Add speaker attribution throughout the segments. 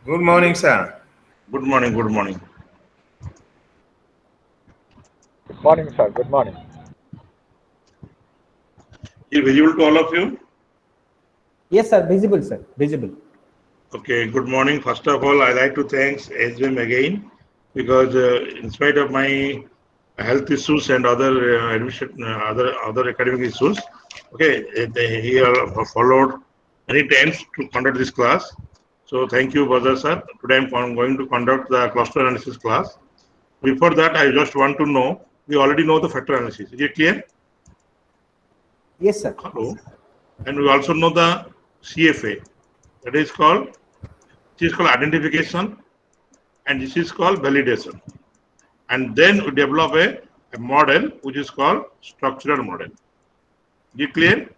Speaker 1: Good morning, sir.
Speaker 2: Good morning. Good morning.
Speaker 3: Good morning, sir. Good morning.
Speaker 2: Is it visible to all of you?
Speaker 4: Yes, sir. Visible, sir. Visible.
Speaker 2: Okay. Good morning. First of all, I like to thank SBM again because in spite of my health issues and other admission, other academic issues, okay, he followed many times to conduct this class. So thank you, Bhajar sir. Today I'm going to conduct the cluster analysis class. Before that, I just want to know, we already know the factor analysis. Is it clear?
Speaker 4: Yes, sir.
Speaker 2: Hello. And we also know the CFA. That is called, this is called identification and this is called validation. And then we develop a model which is called structural model. Is it clear?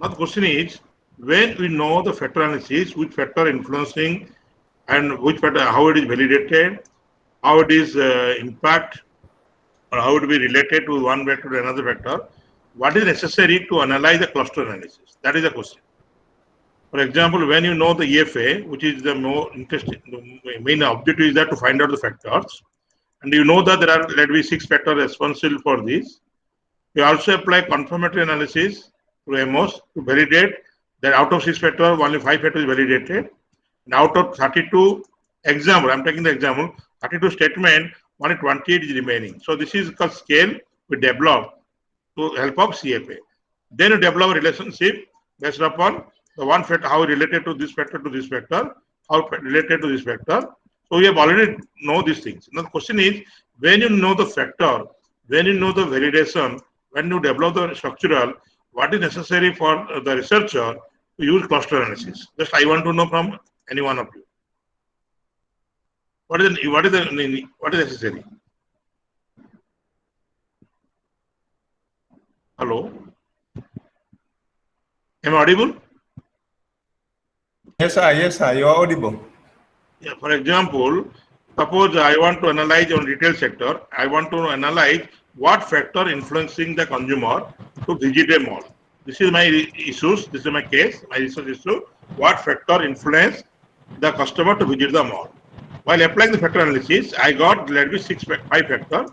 Speaker 2: Now the question is, when we know the factor analysis, which factor influencing and which factor, how it is validated, how it is impact or how it will be related to one vector to another vector, what is necessary to analyze the cluster analysis? That is the question. For example, when you know the EFA, which is the more interesting, the main objective is that to find out the factors, and you know that there are, let be 6 factors responsible for this. You also apply confirmatory analysis to MOS to validate that out of 6 factors, only 5 factors is validated. And out of 32 example, I'm taking the example, 32 statement, only 28 is remaining. So this is called scale we develop to help of CFA. Then you develop a relationship based upon the one factor, how related to this factor to this factor, how related to this factor. So we have already know these things. Now the question is, when you know the factor, when you know the validation, when you develop the structural, what is necessary for the researcher to use cluster analysis? Just I want to know from any one of you. What is necessary? Hello? Am I audible?
Speaker 1: Yes, sir. Yes, sir. You are audible.
Speaker 2: Yeah, for example, suppose I want to analyze on retail sector, I want to analyze what factor influencing the consumer to visit a mall. This is my issues, this is my case, my research issue. What factor influence the customer to visit the mall? While applying the factor analysis, I got, let me 5 factors.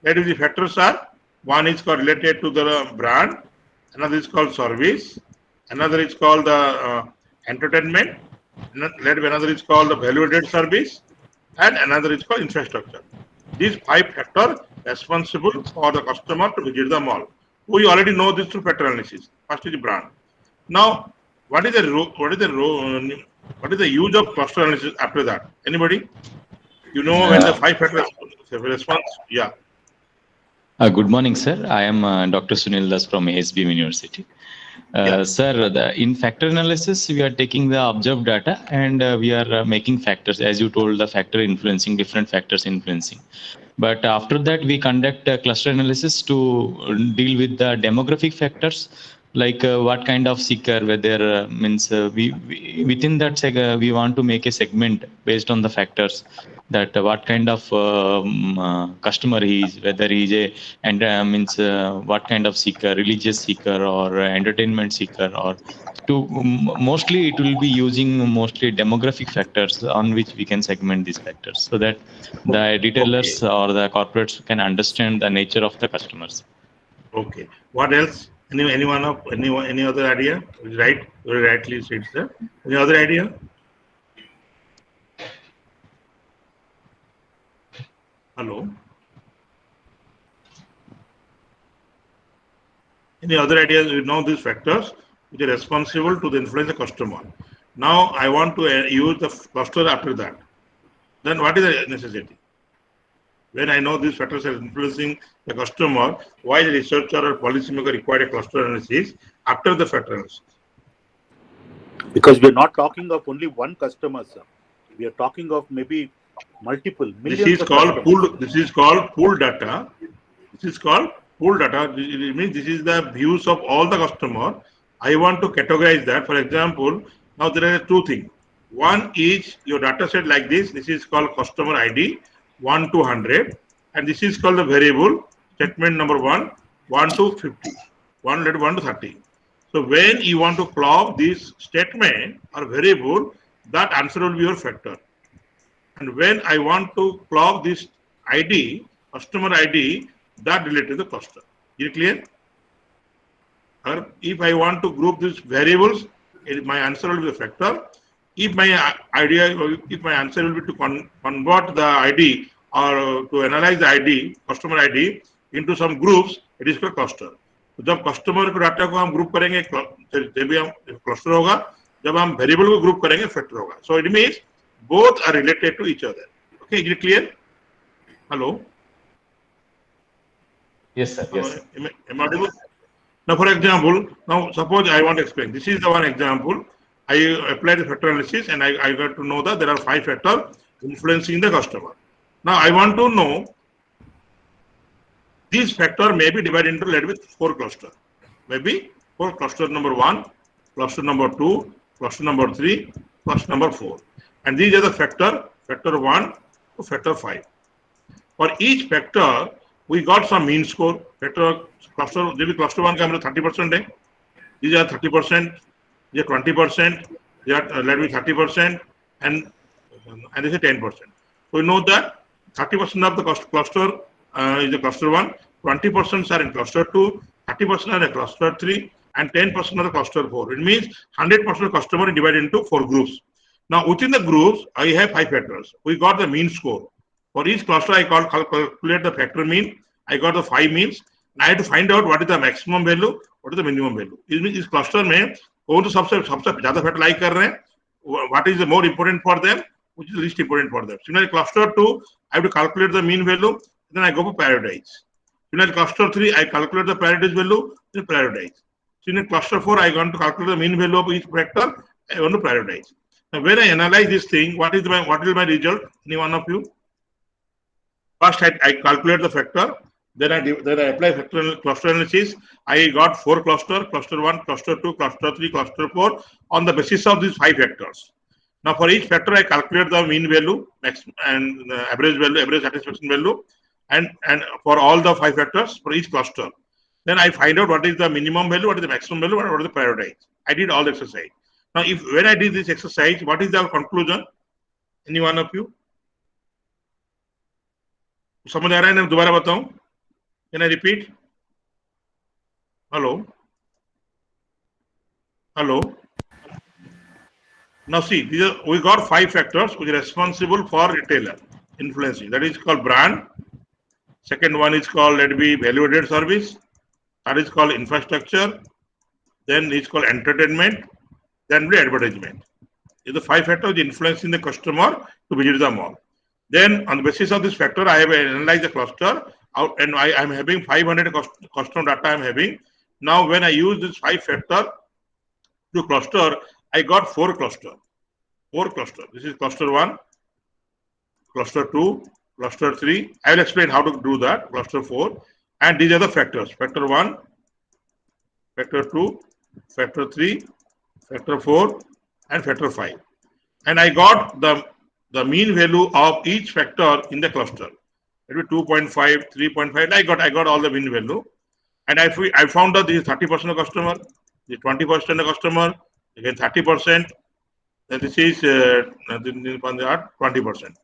Speaker 2: Let me the factors are, one is called related to the brand, another is called service, another is called the entertainment, another is called the value-added service, and another is called infrastructure. These 5 factors responsible for the customer to visit the mall. We already know this through factor analysis. First is the brand. Now, what is the use of cluster analysis after that? Anybody? You know when the 5 factors response? Yeah.
Speaker 5: Good morning, sir. I am Dr. Sunil Das from ASBM University. Sir, in factor analysis, we are taking the observed data and we are making factors. As you told, the factor influencing, different factors influencing. But after that, we conduct a cluster analysis to deal with the demographic factors, like what kind of seeker, whether we within that we want to make a segment based on the factors, that what kind of customer he is, whether he is a and what kind of seeker, religious seeker or entertainment seeker, or to mostly it will be using mostly demographic factors on which we can segment these factors, so that the retailers or the corporates can understand the nature of the customers.
Speaker 2: Okay. What else? Any other idea? Right? Very rightly said, sir. Any other idea? Hello. Any other ideas? You know these factors which are responsible to the influence the customer. Now I want to use the cluster after that. Then what is the necessity? When I know these factors are influencing the customer, why the researcher or policymaker require a cluster analysis after the factor analysis?
Speaker 6: Because we are not talking of only one customer, sir. We are talking of maybe multiple millions.
Speaker 2: This is called pooled. This is called pooled data. This is called pooled data. It means this is the views of all the customer. I want to categorize that. For example, now there are 2 things. One is your data set like this. This is called customer ID 1 to 100, and this is called the variable statement number 1 to 50, 1 to 30. So when you want to clock this statement or variable, that answer will be your factor. And when I want to clock this ID, customer ID, that related to the cluster. Is it clear? Or if I want to group these variables, my answer will be the factor. If my answer will be to convert the ID or to analyze the ID, customer ID into some groups, it is called cluster. तो जब customer के data को हम group करेंगे जब भी हम cluster होगा, जब हम वेरिएबल को ग्रुप करेंगे फैक्टर होगा. So it means both are related to each other. Okay, is it clear? Hello.
Speaker 5: Yes, sir. Yes.
Speaker 2: Am I audible? Now, for example, now suppose I want to explain. This is the one example. I applied the factor analysis and I got to know that there are 5 factors influencing the customer. Now, I want to know these factors may be divided into, let with 4 clusters. Maybe for cluster number 1, cluster number 2, cluster number 3, cluster number 4. And these are the factor 1 to factor 5. For each factor, we got some mean score. Factor cluster, cluster 1 का 30%. These are 30%. These are 20%. These are let me 30%, and this is 10%. So we know that 30% of the cluster is the cluster 1, 20% are in cluster 2, 30% are in cluster 3, and 10% of the cluster 4. It means 100% of customer is divided into 4 groups. Now within the groups, I have 5 factors. We got the mean score. For each cluster, I calculate the factor mean. I got the 5 means. Now I have to find out what is the maximum value, what is the minimum value. It means this cluster में कौन सा सबसे ज़्यादा factor like कर रहे हैं? What is the more important for them? Which is least important for them. Similarly, cluster 2, I have to calculate the mean value. Then I go for prioritize. Similarly, cluster 3, I calculate the prioritize value. Then prioritize. Similarly, cluster 4, I want to calculate the mean value of each factor. I want to prioritize. Now, when I analyze this thing, what is my result? Any one of you? First, I calculate the factor. Then I apply cluster analysis. I got 4 cluster: cluster 1, cluster 2, cluster 3, cluster 4, on the basis of these 5 factors. Now, for each factor, I calculate the mean value, and average value, average satisfaction value, and for all the 5 factors for each cluster. Then I find out what is the minimum value, what is the maximum value, and what is the prioritize. I did all the exercise. Now, when I did this exercise, what is the conclusion? Any one of you? समझ आ रहा है ना? दोबारा बताऊं? Can I repeat? Hello? Hello? Now see, we got 5 factors which are responsible for retailer influencing. That is called brand. Second one is called, let it be, value-added service. That is called infrastructure. Then it's called entertainment. Then the advertisement. These are the 5 factors influencing the customer to visit the mall. Then on the basis of this factor, I have analyzed the cluster out, and I am having 500 customer data I am having. Now when I use this 5 factor to cluster, I got 4 cluster. 4 cluster. This is cluster 1, cluster 2, cluster 3. I will explain how to do that. Cluster 4. And these are the factors. Factor 1, factor 2, factor 3, factor 4, and factor 5. And I got the mean value of each factor in the cluster. It will be 2.5, 3.5. I got all the mean value. And I found that this is 30% of customer, this is 20% of customer, again 30%, and this is 20%.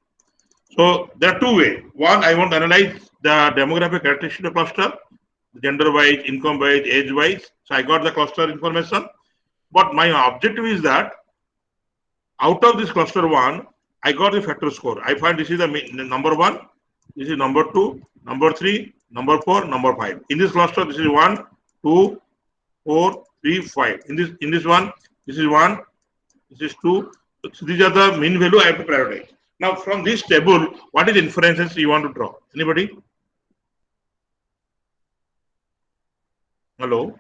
Speaker 2: So there are 2 ways. One, I want to analyze the demographic characteristics of the cluster, gender-wise, income-wise, age-wise. So I got the cluster information. But my objective is that out of this cluster 1, I got the factor score. I find this is the number 1, this is number 2, number 3, number 4, number 5. In this cluster, this is 1, 2, 4, 3, 5. In this one, this is 1, this is 2. So these are the mean value I have to prioritize. Now from this table, what is the inferences you want to draw? Anybody? Hello?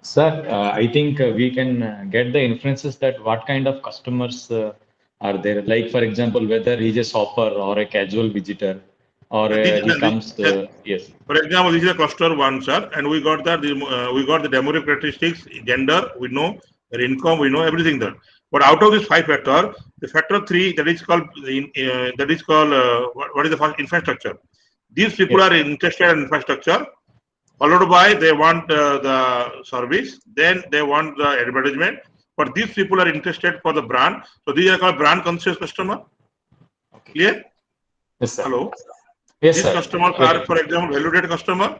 Speaker 5: Sir, I think we can get the inferences that what kind of customers are there. Like, for example, whether he's a shopper or a casual visitor, or he comes. Yes.
Speaker 2: For example, this is a cluster 1, sir, and we got that we got the demographic characteristics, gender, we know, their income, we know everything there. But out of this 5 factor, the factor 3 that is called what is the first? Infrastructure. These people are interested in infrastructure. followed by they want the service, then they want the advertisement. But these people are interested for the brand. So these are called brand conscious customer. Clear?
Speaker 5: Yes, sir.
Speaker 2: Hello?
Speaker 5: Yes,
Speaker 2: These
Speaker 5: sir.
Speaker 2: customers are, for example, valued customer.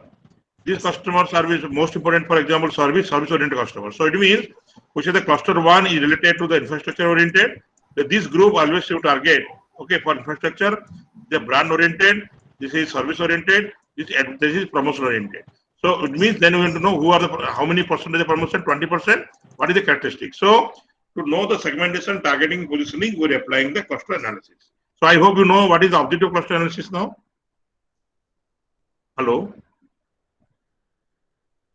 Speaker 2: These customers are most important, for example, service-oriented customers. So it means, which is the cluster one is related to the infrastructure-oriented. This group always should target, okay, for infrastructure, the brand-oriented, this is service-oriented, this is promotion-oriented. So it means then we want to know who are the, how many percentage of promotion, 20%, what is the characteristic. So to know the segmentation, targeting, positioning, we're applying the cluster analysis. So I hope you know what is the objective cluster analysis now. Hello?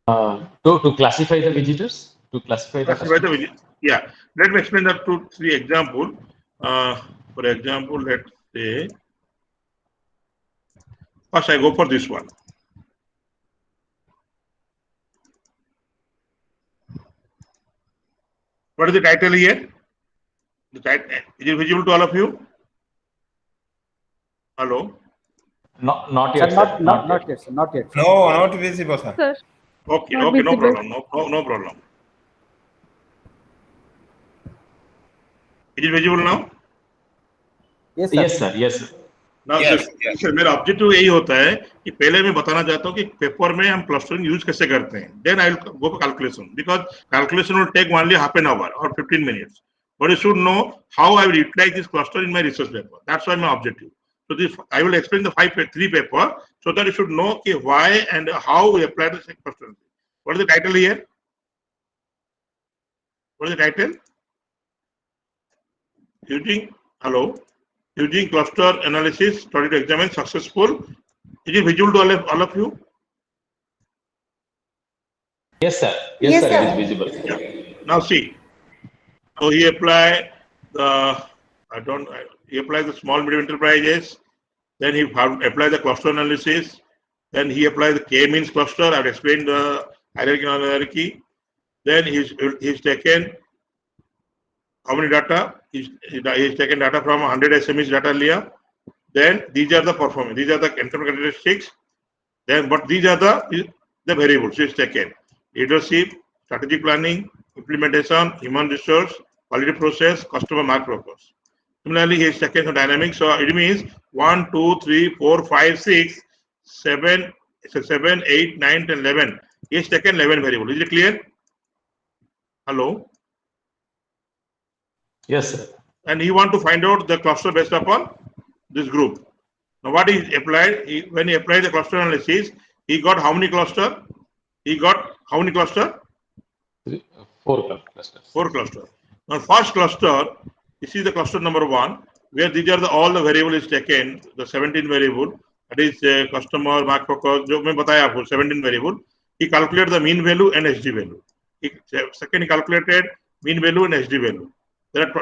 Speaker 5: To classify the visitors, to classify the customers.
Speaker 2: Yeah, let me explain that 2-3 example. For example, let's say first I go for this one. What is the title here? The title is it visible to all of you? Hello.
Speaker 5: Not
Speaker 4: Sir,
Speaker 5: yet, sir.
Speaker 4: not yet, sir. Not yet. Sir.
Speaker 1: No, not visible, sir.
Speaker 7: Sir,
Speaker 2: Okay,
Speaker 7: Not
Speaker 2: okay, no
Speaker 7: visible.
Speaker 2: problem. No problem. Is it visible now?
Speaker 4: Yes, sir.
Speaker 5: Yes, sir. Yes, sir.
Speaker 2: Now,
Speaker 1: Yes, yes.
Speaker 2: मेरा objective यही होता है कि पहले मैं बताना चाहता हूँ कि पेपर में हम क्लस्टरिंग यूज कैसे करते हैं. Then I will go for calculation because calculation will take only half an hour और 15 minutes. But you should know how I will utilize this cluster in my research paper. That's why my objective. So this I will explain the 3 paper so that you should know okay, why and how we apply the cluster. What is the title here? What is the title? Using cluster analysis, study to examine successful. Is it visible to all of you?
Speaker 5: Yes, sir. Yes, sir. It is visible.
Speaker 2: Now see. So he applied the he applied the small medium enterprises. Then he applied the cluster analysis. Then he applied the K-means cluster. I've explained the hierarchy. Then he's taken how many data? He's taken data from 100 SMEs data liya. Then these are the performance. These are the internal characteristics. Then but these are the variables he's taken. Leadership, strategic planning, implementation, human resource, quality process, customer mark focus. Similarly, he has taken some dynamics. So it means 1, 2, 3, 4, 5, 6, 7, 8, 9, 10, 11. He has taken 11 variables. Is it clear? Hello?
Speaker 5: Yes, sir.
Speaker 2: And he want to find out the cluster based upon this group. Now what he applied, when he applied the cluster analysis, he got how many cluster? He got how many cluster?
Speaker 5: 4 clusters.
Speaker 2: 4 cluster. Now first cluster, this is the cluster number 1, where these are all the variable is taken, the 17 variable, that is customer, mark focus, जो मैं बताया आपको 17 variable. He calculated the mean value and HD value. Second, he calculated mean value and HD value. There are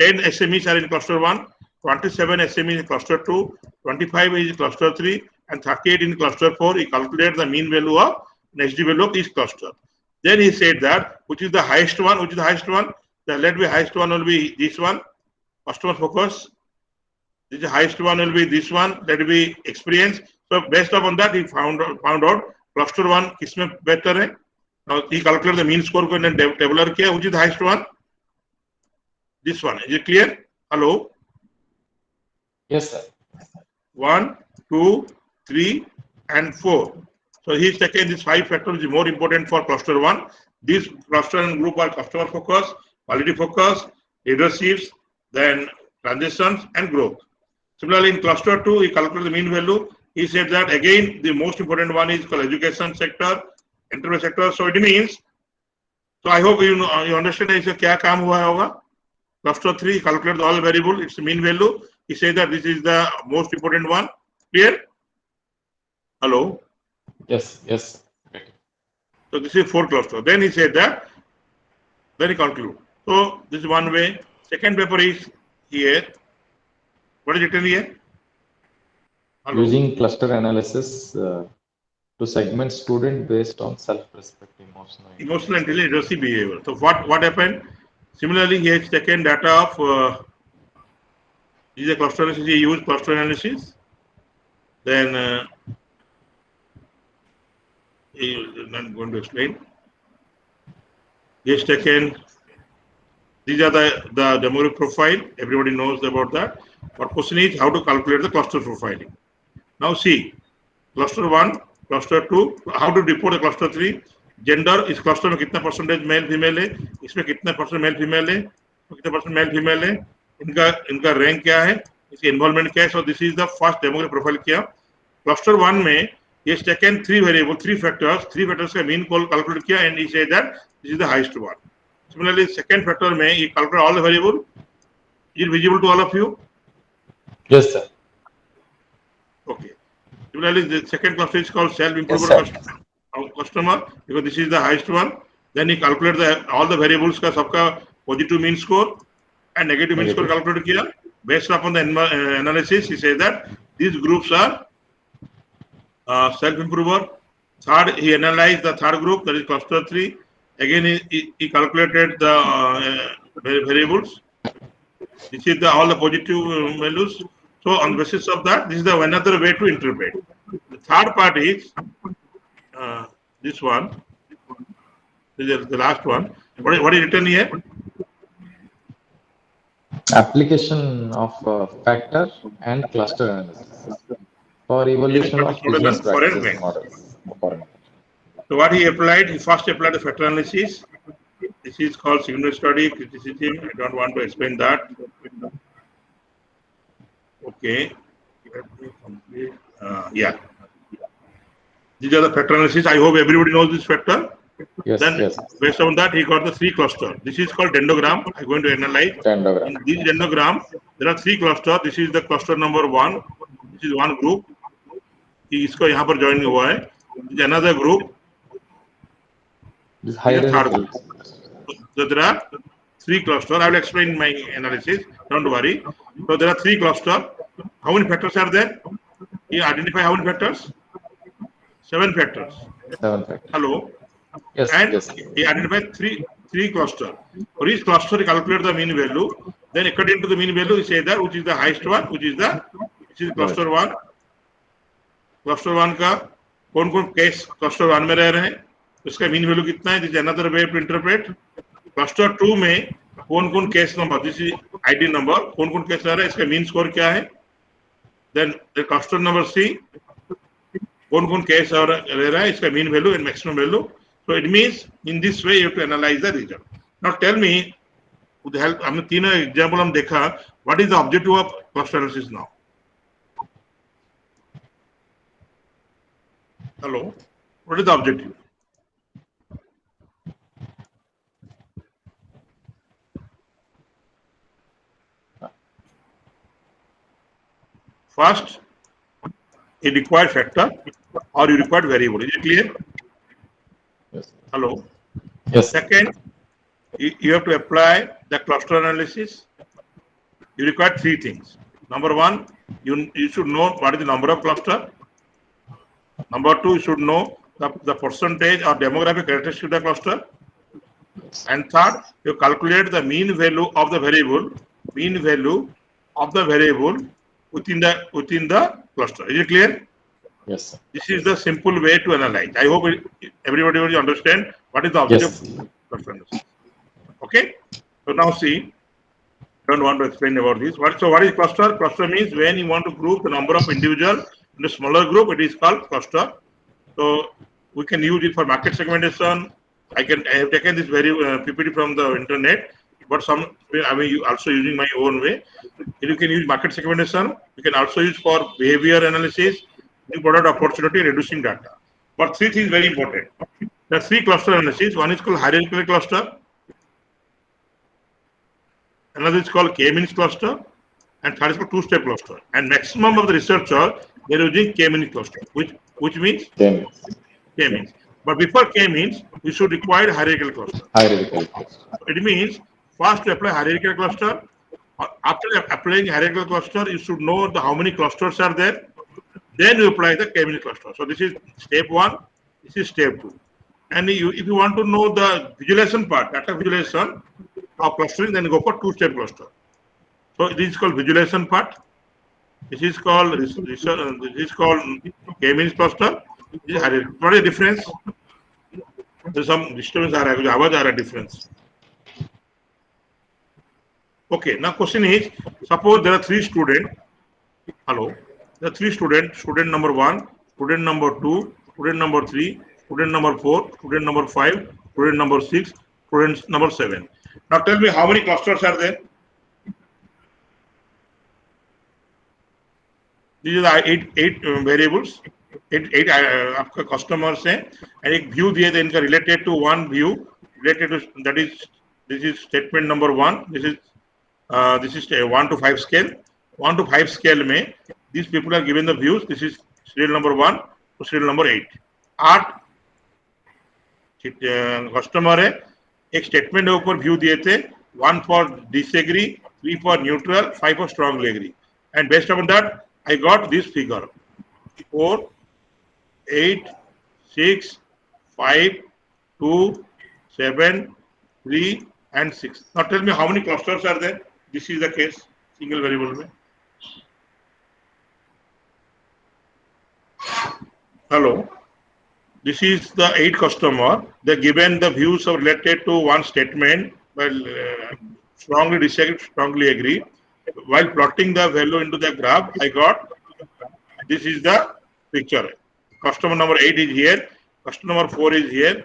Speaker 2: 10 SMEs are in cluster 1, 27 SMEs in cluster 2, 25 is in cluster 3, and 38 in cluster 4. He calculated the mean value of and HD value of each cluster. Then he said that which is the highest one, the let be highest one will be this one, customer focus. This the highest one will be this one, let it be experience. So based upon that, he found out cluster 1 kisme better hai. Now he calculated the mean score ko and tabular kiya, which is the highest one. This one. Is it clear? Hello?
Speaker 5: Yes, sir.
Speaker 2: 1, 2, 3, and 4. So he's taken these 5 factors is more important for cluster 1. This cluster and group are customer focus, quality focus, leaderships, then transactions and growth. Similarly, in cluster 2, he calculated the mean value. He said that again the most important one is called education sector, enterprise sector. So it means, so I hope you understand इससे क्या काम हुआ होगा. Cluster 3 calculated all variable, its mean value. He said that this is the most important one. Clear? Hello?
Speaker 5: Yes, yes. Okay.
Speaker 2: So this is 4 cluster. Then he said that, then he conclude. So this is one way. Second paper is here. What is written here? Hello?
Speaker 8: Using cluster analysis to segment student based on self-respect,
Speaker 2: Emotional intelligence, literacy, behavior. So what happened? Similarly, he has taken data of this is a cluster analysis. He used cluster analysis. Then I'm going to explain. He has taken, these are the demographic profile. Everybody knows about that. But question is how to calculate the cluster profiling. Now see, cluster 1, cluster 2, how to report the cluster 3. Gender, इस cluster में कितना percentage male female है, इसमें कितना percent male female है, कितना percent male female है, इनका rank क्या है, इसकी involvement क्या है. So this is the first demographic profile किया. Cluster 1 में he has taken 3 variables, 3 factors का mean calculate किया and he said that this is the highest one. Similarly, second factor में he calculate all the variable. Is it visible to all of you?
Speaker 8: Yes, sir.
Speaker 2: Okay. Similarly, the second cluster is called self-improvement customer because this is the highest one. Then he calculate all the variables का सबका positive mean score and negative mean score calculate किया. Based upon the analysis, he says that these groups are self-improver. Third, he analyzed the third group, that is cluster 3. Again, he calculated the variables. This is all the positive values. So on the basis of that, this is the another way to interpret. The third part is this one. This is the last one. What is written here?
Speaker 8: Application of factor and cluster analysis for evolution of business practices models.
Speaker 2: So what he applied, he first applied the factor analysis. This is called signal study, criticism. I don't want to explain that. Okay. Yeah. These are the factor analysis. I hope everybody knows this factor.
Speaker 8: Yes,
Speaker 2: Then
Speaker 8: yes.
Speaker 2: based on that, he got the 3 clusters. This is called dendrogram. I'm going to analyze.
Speaker 8: Dendrogram.
Speaker 2: In this dendrogram, there are 3 clusters. This is the cluster number 1. This is one group. इसको यहाँ पर join हुआ है. This is another group.
Speaker 8: This
Speaker 2: This is the third
Speaker 8: hierarchy.
Speaker 2: group. So there are 3 clusters. I will explain my analysis. Don't worry. So there are 3 clusters. How many factors are there? You identify how many factors? 7 factors.
Speaker 8: 7 factors.
Speaker 2: Hello.
Speaker 8: Yes,
Speaker 2: And
Speaker 8: yes.
Speaker 2: he identified three clusters. For each cluster, he calculated the mean value. Then according to the mean value, he says that which is the highest one, which is cluster 1. Cluster 1 का कौन case cluster 1 में रह रहे हैं, उसका mean value कितना है? This is another way to interpret. Cluster 2 में कौन case number, this is ID number, कौन case रह रहा है, इसका mean score क्या है? Then the cluster number C, कौन case रह रहा है, इसका mean value and maximum value. So it means in this way you have to analyze the result. Now tell me, with the help, हमने तीनों example हम देखा, what is the objective of cluster analysis now? Hello, what is the objective? First, you require factor or you require variable. Is it clear?
Speaker 8: Yes.
Speaker 2: Hello.
Speaker 8: Yes.
Speaker 2: Second, you have to apply the cluster analysis. You require 3 things. Number 1, you should know what is the number of cluster. Number 2, you should know the percentage or demographic characteristic of the cluster. And third, you calculate the mean value of the variable. Mean value of the variable within the cluster. Is it clear?
Speaker 8: Yes, sir.
Speaker 2: This is the simple way to analyze. I hope everybody will understand what is the objective of cluster analysis. Okay. So now see, I don't want to explain about this. So what is cluster? Cluster means when you want to group the number of individuals in a smaller group, it is called cluster. So we can use it for market segmentation. I have taken this very PPT from the internet, but I mean also using my own way. You can use market segmentation. You can also use for behavior analysis, new product opportunity, reducing data. But 3 things very important. There are 3 cluster analysis. One is called hierarchical cluster. Another is called K-means cluster, and third is called 2-step cluster. And maximum of the researchers they are using K-means cluster, which means K-means. But before K-means, we should require hierarchical cluster.
Speaker 8: Hierarchical cluster.
Speaker 2: It means first to apply hierarchical cluster. After applying hierarchical cluster, you should know how many clusters are there. Then you apply the K-means cluster. So this is step 1. This is step 2. And if you want to know the visualization part, data visualization of clustering, then you go for 2-step cluster. So this is called visualization part. This is called K-means cluster. What is the difference? There's some disturbance. Difference. Okay. Now question is: suppose there are 3 students. Hello. There are 3 students. Student number 1, student number 2, student number 3, student number 4, student number 5, student number 6, student number 7. Now tell me how many clusters are there? These are the 8 variables. 8 आपका customers हैं and एक view दिए थे इनका related to one view related to that is this is statement number 1. This is 1 to 5 scale. 1 to 5 scale में these people are given the views. This is serial number 1 to serial number 8. 8 customer है एक statement के ऊपर view दिए थे 1 for disagree, 3 for neutral, 5 for strongly agree. And based upon that, I got this figure: 4, 8, 6, 5, 2, 7, 3, and 6. Now tell me how many clusters are there? This is the case, single variable में. Hello. This is the 8 customer. They're given the views of related to one statement. Well, strongly disagree, strongly agree. While plotting the value into the graph, I got this is the picture. Customer number 8 is here. Customer number 4 is here.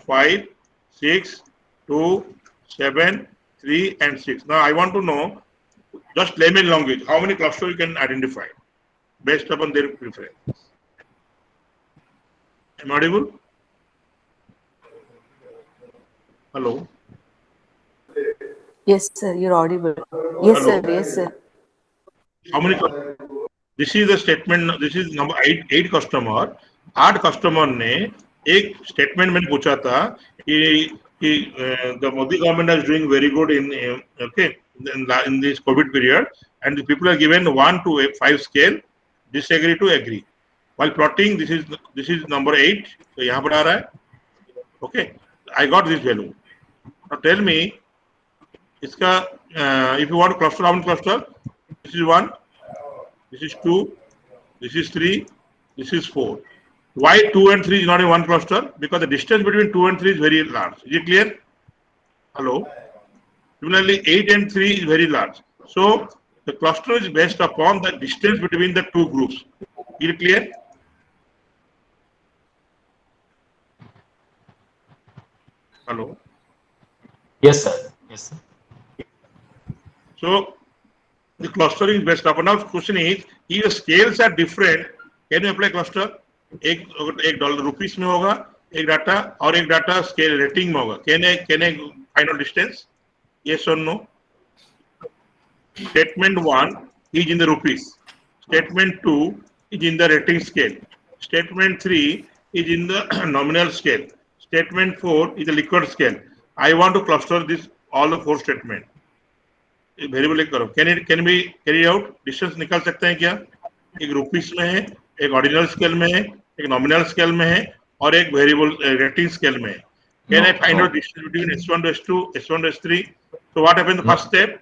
Speaker 2: 5, 6, 2, 7, 3, and 6. Now I want to know, just layman language, how many clusters you can identify based upon their preference. Am I audible? Hello.
Speaker 7: Yes, sir, you're audible. Yes,
Speaker 2: Hello.
Speaker 7: sir, yes, sir.
Speaker 2: How many? This is the statement. This is number 8 customer. 8 customer ने एक statement में पूछा था कि the Modi government is doing very good in this COVID period, and the people are given 1 to 5 scale, disagree to agree. While plotting, this is number 8. So यहाँ पर आ रहा है. Okay, I got this value. Now tell me, इसका if you want to cluster, how many cluster? This is 1, this is 2, this is 3, this is 4. Why 2 and 3 is not in one cluster? Because the distance between 2 and 3 is very large. Is it clear? Hello. Similarly, 8 and 3 is very large. So the cluster is based upon the distance between the 2 groups. Is it clear? Hello.
Speaker 5: Yes, sir. Yes, sir.
Speaker 2: So the clustering is based upon. Now the question is, if the scales are different, can you apply cluster? एक dollar rupees में होगा, एक data और एक data scale rating में होगा. Can I find out distance? Yes or no? Statement 1 is in the rupees. Statement 2 is in the rating scale. Statement 3 is in the nominal scale. Statement 4 is the liquid scale. I want to cluster this all the 4 statement. Variable एक करो. Can be carry out? Distance निकाल सकते हैं क्या? एक rupees में है, एक ऑर्डिनल स्केल में है, एक नॉमिनल स्केल में है और एक वेरिएबल रेटिंग स्केल में है. Can I find out distance between S1 to S2, S1 to S3? So what happened in the first step?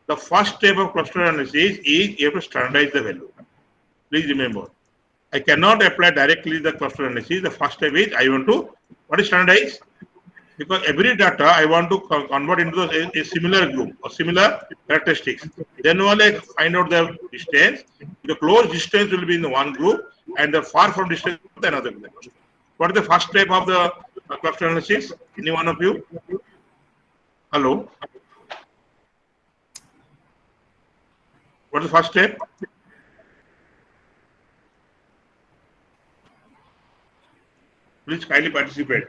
Speaker 2: The first step of cluster analysis is you have to standardize the value. Please remember, I cannot apply directly the cluster analysis. The first step is I want to, what is standardize? Because every data I want to convert into a similar group or similar characteristics. Then only I find out the distance. The close distance will be in the one group and the far from distance in another group. What is the first step of the cluster analysis? Any one of you? Hello? What is the first step? Please kindly participate.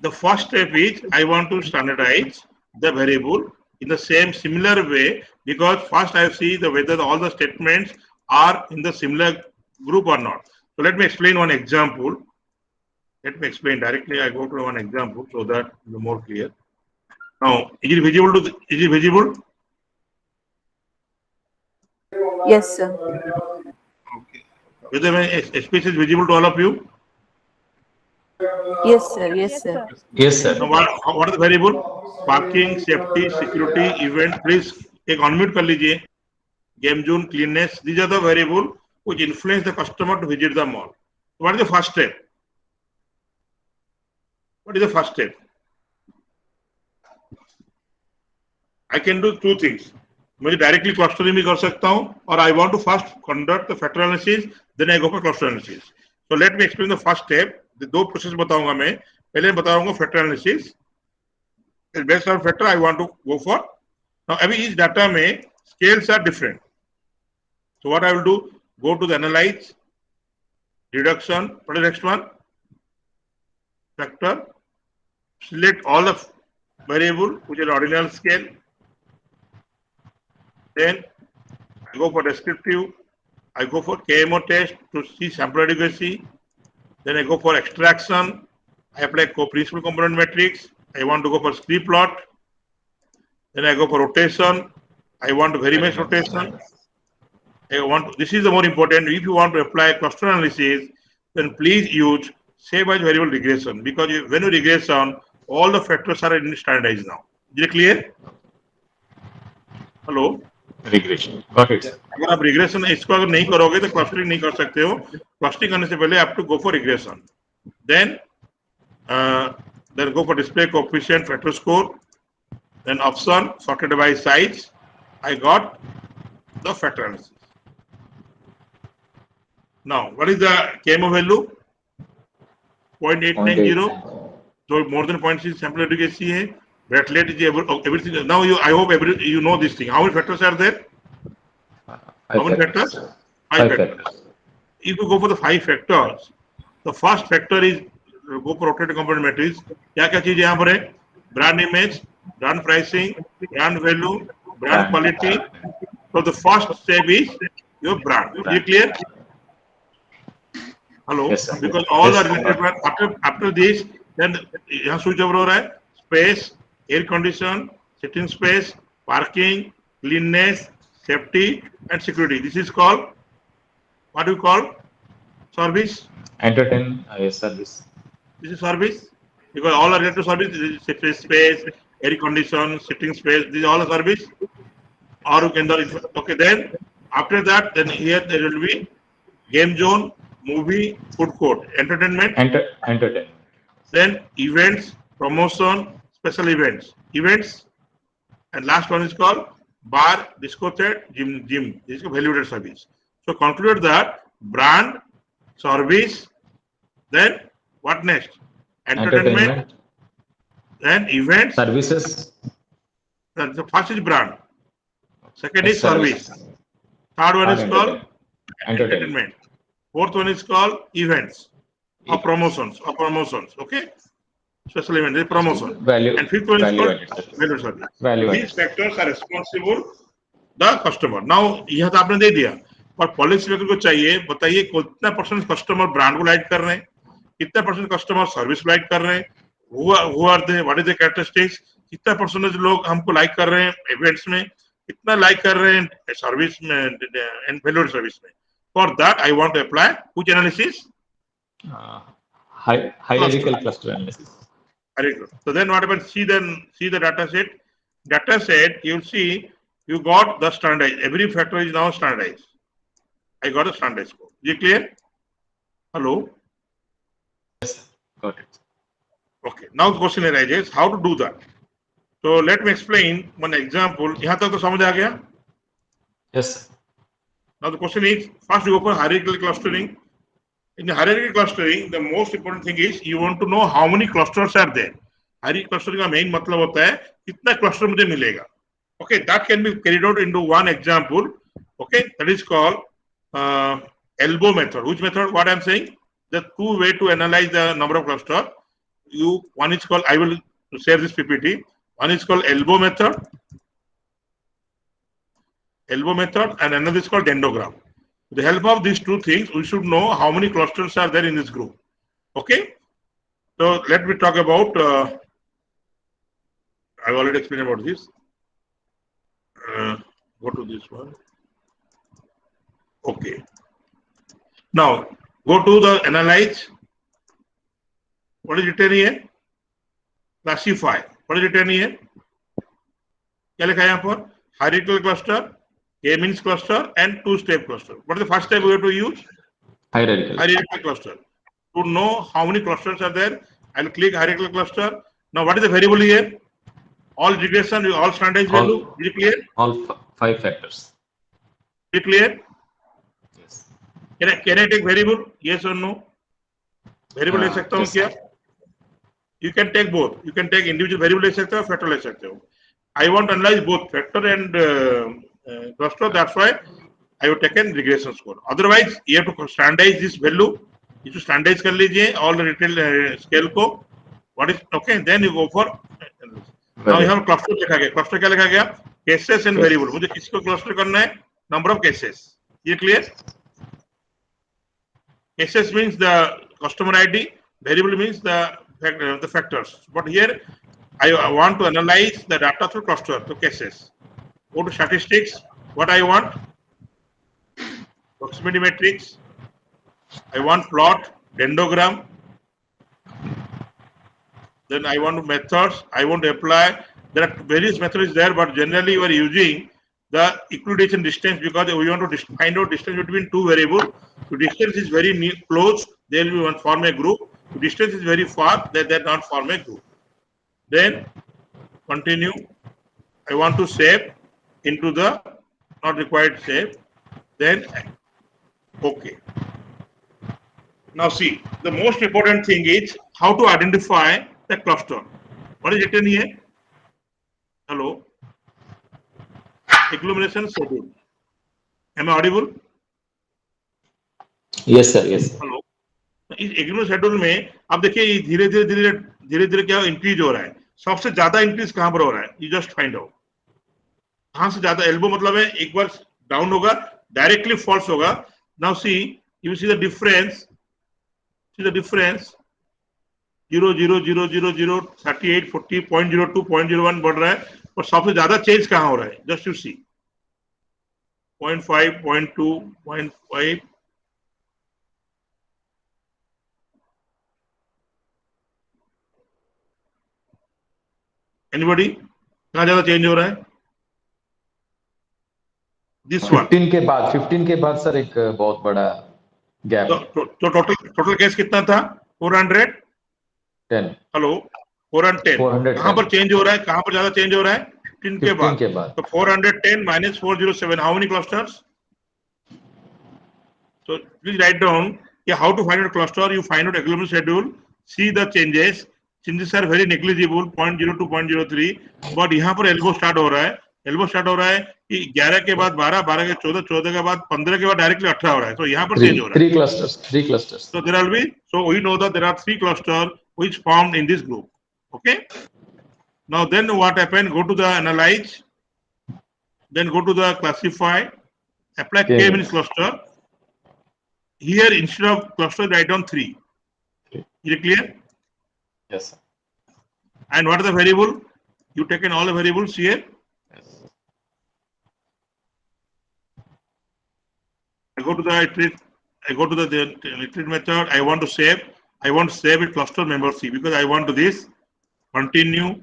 Speaker 2: The first step is I want to standardize the variable in the same similar way, because first I see whether all the statements are in the similar group or not. So let me explain one example. Let me explain directly. I go to one example so that it will be more clear. Now, is it visible? Is it visible?
Speaker 7: Yes, sir.
Speaker 2: Okay. Whether my speech is visible to all of you?
Speaker 7: Yes, sir. Yes, sir.
Speaker 5: Yes, sir.
Speaker 2: Now, what are the variable? Parking, safety, security, event. Please एक unmute कर लीजिए. Game zone, cleanness. These are the variable which influence the customer to visit the mall. What is the first step? What is the first step? I can do two things. मैं directly clustering भी कर सकता हूँ, or I want to first conduct the factor analysis, then I go for cluster analysis. So let me explain the first step. The दो process बताऊंगा मैं. पहले बताऊंगा factor analysis. Based on factor, I want to go for. Now, अभी इस data में scales are different. So what I will do? Go to the analyze, reduction. What is the next one? Factor. Select all the variable which is ordinal scale. Then I go for descriptive. I go for KMO test to see sample adequacy. Then I go for extraction. I apply principal component matrix. I want to go for script plot. Then I go for rotation. I want very much rotation. This is the more important. If you want to apply cluster analysis, then please use shape-wise variable regression, because when you regression, all the factors are standardized now. Is it clear? Hello?
Speaker 5: Regression. Got it.
Speaker 2: अगर आप regression इसको अगर नहीं करोगे तो clustering नहीं कर सकते हो. Clustering करने से पहले आप to go for regression. Then go for display coefficient factor score. Then option sorted by size. I got the factor analysis. Now, what is the KMO value? 0.890. So more than 0.6 sample adequacy है. Ratlet is everything. Now I hope you know this thing. How many factors are there? How many factors? 5 factors. If you go for the 5 factors, the first factor is go for rotated component matrix. क्या चीज यहाँ पर है? Brand image, brand pricing, brand value, brand quality. So the first step is your brand. Is it clear? Hello.
Speaker 5: Yes, sir.
Speaker 2: Because all
Speaker 5: Yes,
Speaker 2: are related. After this, then यहाँ switch over हो रहा है. Space, air condition, sitting space, parking, cleanness, safety, and security. This is called, what do you call? Service.
Speaker 8: Entertain service.
Speaker 2: This is service. Because all are related to service. This is space, air condition, sitting space. These are all a service. Or you can do, okay, then after that, then here there will be game zone, movie, food court, entertainment.
Speaker 8: Entertainment.
Speaker 2: Then events, promotion, special events. Events. And last one is called bar, discotheque, gym. This is a valued service. So conclude that brand, service, then what next? Entertainment. Then events.
Speaker 8: Services.
Speaker 2: The first is brand. Second is service. Third one is called entertainment. Fourth one is called events or promotions. Okay. Special event is promotion.
Speaker 8: Value.
Speaker 2: And fifth one is called
Speaker 8: value
Speaker 2: service.
Speaker 8: Value.
Speaker 2: These factors are responsible the customer. Now यह तो आपने दे दिया, पर policy maker को चाहिए बताइए कितना percent customer brand को लाइक कर रहे हैं, कितना परसेंट कस्टमर सर्विस लाइक कर रहे हैं, who are they, what is the characteristics, कितना परसेंटेज लोग हमको लाइक कर रहे हैं इवेंट्स में, कितना लाइक कर रहे हैं सर्विस में एंड वैल्यूड सर्विस में. For that I want to apply which analysis?
Speaker 8: Hierarchical cluster analysis.
Speaker 2: Very good. So then what happens? See the data set. Data set, you'll see you got the standardized. Every factor is now standardized. I got a standardized score. Is it clear? Hello?
Speaker 8: Yes, got it.
Speaker 2: Okay. Now the question arises, how to do that? So let me explain one example. यहाँ तक तो समझ आ गया?
Speaker 8: Yes.
Speaker 2: Now the question is, first you go for hierarchical clustering. In the hierarchical clustering, the most important thing is you want to know how many clusters are there. Hierarchical clustering का main मतलब होता है कितना cluster मुझे मिलेगा. Okay, that can be carried out into one example. Okay, that is called elbow method. Which method? What I am saying? The two way to analyze the number of cluster. One is called, I will share this PPT. One is called elbow method. And another is called dendrogram. With the help of these two things, we should know how many clusters are there in this group. Okay. So let me talk about, I've already explained about this. Go to this one. Okay. Now, go to the analyze. What is written here? Classify. What is written here? क्या लिखा है यहाँ पर? Hierarchical cluster, K means cluster and two-step cluster. What is the first step we have to use?
Speaker 5: Hierarchical.
Speaker 2: Hierarchical cluster. To know how many clusters are there, I'll click hierarchical cluster. Now, what is the variable here? All regression, all standardized
Speaker 5: All-
Speaker 2: value. Is it clear?
Speaker 5: All 5 factors.
Speaker 2: Is it clear?
Speaker 5: Yes.
Speaker 2: Can I take variable? Yes or no? Variable ले सकता हूँ
Speaker 5: yes,
Speaker 2: क्या? You can take both. You can take individual variable ले सकते हो, factor ले सकते हो. I want to analyze both factor and cluster. That's why I have taken regression score. Otherwise, you have to standardize this value. You should standardize कर लीजिए all the retail scale को. What is okay? Then you go for. Now you have cluster लिखा गया. Cluster क्या लिखा गया? Cases and variable. मुझे किसको cluster करना है? Number of cases. ये clear? Cases means the customer ID. Variable means the factors. But here I want to analyze the data through cluster, through cases. Go to statistics. What I want? Proximity matrix. I want plot, dendrogram. Then I want methods. I want to apply. There are various methods there, but generally you are using the equidistant distance because we want to find out distance between two variables. So distance is very close, they will be one form a group. If distance is very far, they not form a group. Then continue. I want to save into the not required save. Then okay. Now see, the most important thing is how to identify the cluster. What is written here? Hello. Agglomeration schedule. Am I audible?
Speaker 8: Yes, sir. Yes.
Speaker 2: Hello. इस agreement schedule में आप देखिए धीरे धीरे क्या increase हो रहा है. सबसे ज्यादा इंक्रीज कहां पर हो रहा है? You just find out. कहां से ज्यादा? एल्बो मतलब है एक बार डाउन होगा डायरेक्टली फॉल्स होगा. Now see you see the difference. See the difference 0 0 0 0 0 38 40 0.02 0.01 बढ़ रहा है. और सबसे ज्यादा चेंज कहां हो रहा है? Just you see 0.5 0.2 0.5. Anybody? कहाँ ज्यादा चेंज हो रहा है? This one.
Speaker 8: 15 के बाद सर एक बहुत बड़ा गैप.
Speaker 2: तो टोटल केस कितना था? 410. हेलो 410. कहाँ पर चेंज हो रहा है? कहाँ पर ज्यादा चेंज हो रहा है? 15 के बाद. तो 410 minus 407. How many clusters? So please write down. Yeah, how to find out cluster? You find out agglomeration schedule. See the changes. Changes are very negligible, 0.02, 0.03. But यहाँ पर elbow start हो रहा है. Elbow start हो रहा है कि 11 के बाद 12, 12 के 14, 14 के बाद 15 के बाद डायरेक्टली 18 हो रहा है. तो यहाँ पर चेंज हो रहा है.
Speaker 8: Three clusters.
Speaker 2: So there will be. So we know that there are 3 clusters which formed in this group. Okay. Now then what happened? Go to the analyze. Then go to the classify. Apply K means cluster. Here instead of cluster write down 3. Is it clear?
Speaker 8: Yes, sir.
Speaker 2: And what are the variable? You taken all the variables here.
Speaker 8: Yes.
Speaker 2: I go to the iterate. I go to the iterate method. I want to save. I want to save it cluster member C because I want to this. Continue.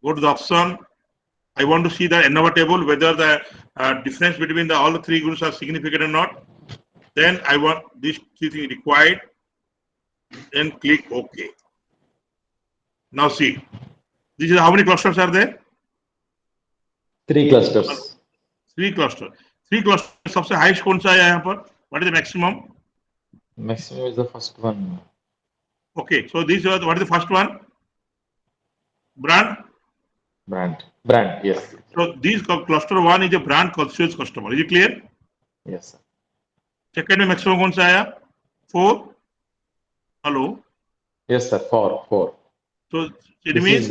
Speaker 2: Go to the option. I want to see the ANOVA table whether the difference between all the 3 groups are significant or not. Then I want this 3 things required. Then click OK. Now see, this is how many clusters are there?
Speaker 8: 3 clusters.
Speaker 2: 3 clusters. 3 clusters. सबसे highest कौन सा है यहाँ पर? What is the maximum?
Speaker 8: Maximum is the first one.
Speaker 2: Okay, so this was what is the first one? Brand.
Speaker 8: Yes.
Speaker 2: So this cluster 1 is a brand conscious customer. Is it clear?
Speaker 8: Yes, sir.
Speaker 2: Second में maximum कौन सा आया? 4. Hello.
Speaker 8: Yes, sir. 4.
Speaker 2: So it
Speaker 8: This
Speaker 2: means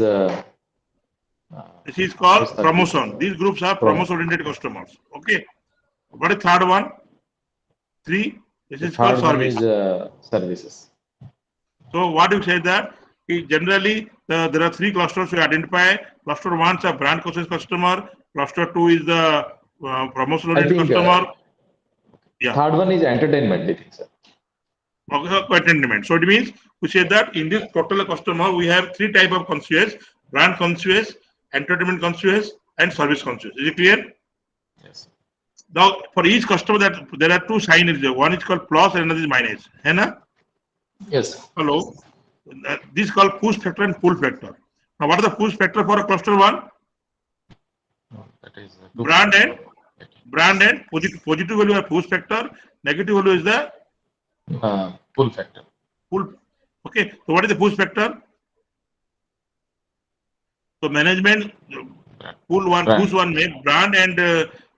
Speaker 2: this is called
Speaker 8: this
Speaker 2: promotion. These groups are promotion-oriented customers. Okay. What is third one? 3. This is called service.
Speaker 8: Services.
Speaker 2: So what you say that generally there are 3 clusters we identify. Cluster 1 is a brand conscious customer. Cluster 2 is the promotion-oriented customer. Yeah.
Speaker 8: Third one is entertainment, I think, sir.
Speaker 2: Entertainment. So it means we say that in this total customer we have 3 type of conscious: brand conscious, entertainment conscious, and service conscious. Is it clear?
Speaker 8: Yes.
Speaker 2: Now for each customer that there are two signs. One is called plus and another is minus. है ना?
Speaker 8: Yes.
Speaker 2: Hello. This is called push factor and pull factor. Now what is the push factor for a cluster one?
Speaker 8: No, that is
Speaker 2: Brand and positive value is push factor. Negative value is the
Speaker 8: pull factor.
Speaker 2: pull. Okay. So what is the push factor? So management pull one,
Speaker 8: Brand.
Speaker 2: push one में brand and